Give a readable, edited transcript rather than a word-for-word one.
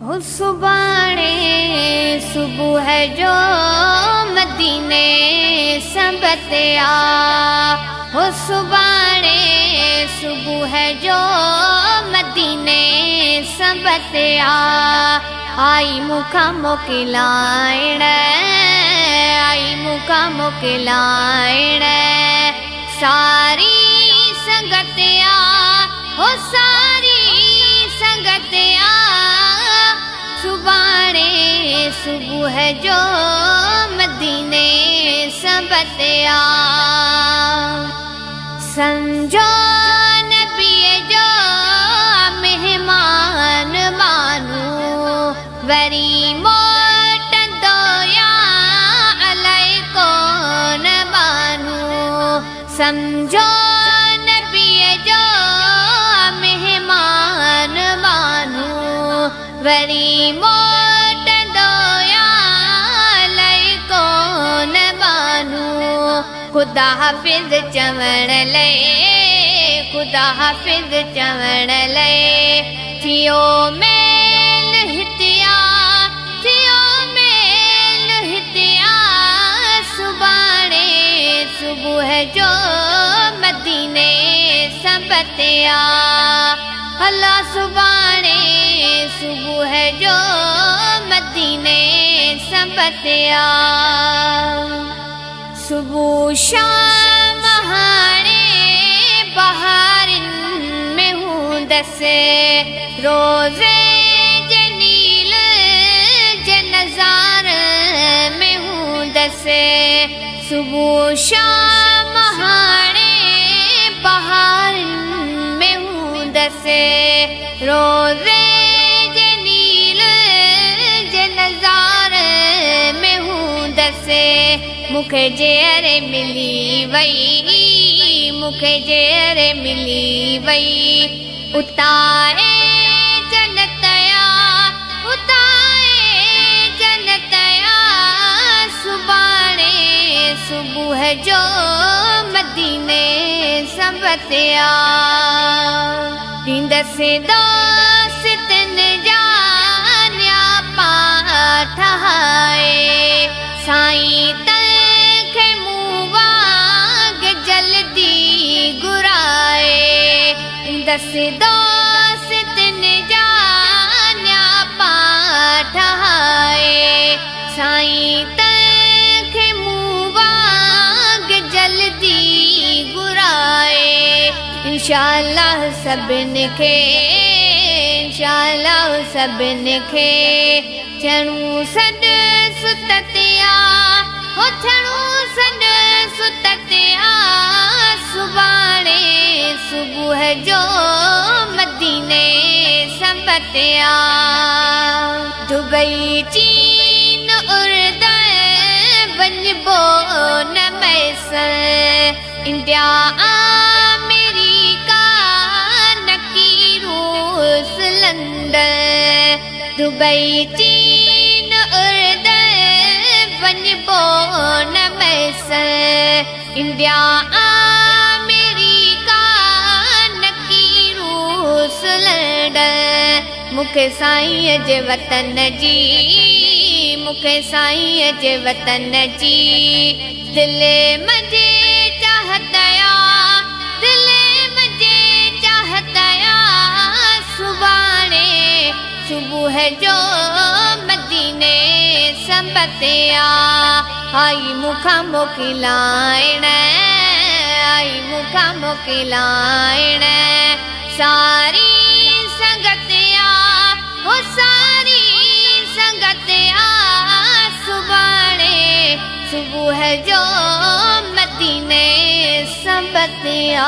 हो सुबाणे सुबुह जो मदीने सबते आ। हो सुबाणे सुबुह जो मदीने सबते आ। आई मुखा मोकिलाइण, आई मुखा मोकिलाइण सारी संगत आ। हो सारी संगत आ। सुबाणे सुबुह जो मदीने सबते आ। समझो नबीअ जो मेहमान मानू वरी मोटंदो या अलाए कोन मानू। समझो नबीअ जो मेहमान मानू वरी मोटंदो या अलाए कोन मानू। खुदा हाफिज़ चवण लए, खुदा हाफिज़ चवण लए थियो मेल हितिया, थियो मेल हितिया। सुबाणे सुबुह जो मदीने सबते आ। अल्लाह सुबाणे सुबुह जो मदीने सबते आ। सुबुह शाम हाणे बहारिन में हूंदसि, रोज़े जे नील जे नज़ार में हूंदसि। सुबुह शाम हाणे बहारिन में हूंदसि, रोज़े जे नील जे नज़ार में हूंदसि। मुखे जेर मिली वई, मुखे जेर मिली वई उताए जनतया, उताए जनतया। सुबाणे सुबुह जो मदीने सबते आ। ॾींदसि दोस्तन जा न्यापा ठाहे साईं तंखे मूं वांग जल्दी घुराए। ॾींदसि दोस्तन जा न्यापा ठाहे साईं तंखे मूं वांग जल्दी घुराए। इंशाअल्लाह सभिनि खे, इंशाअल्लाह सभिनि खे चणूं सॾ सुतते आ। हो चणूं सॾ सुतते आ। सुबाणे सुबुह जो मदीने सबते आ। दुबई चीन उर्दू वञिबो न मैसर, इंडिया अमेरिका नकी रूस लंडन। दुबई चीन उर्दू वञिबो न मैसर, इंडिया अमेरिका नकी रूस लंडन। मुखे साईं जे वतन जी, मुखे साईं जे वतन जी दिले मजे चाहत आ, दिले मजे चाहत आ। सुबाणे सुबुह जो मदीने सबते आ। आई मुखा मोकिलाइण, आई मुखा मोकिलाइण सारी संगत आ। हो सारी संगत आ। सुबाणे सुबुह जो मदीने सबते आ।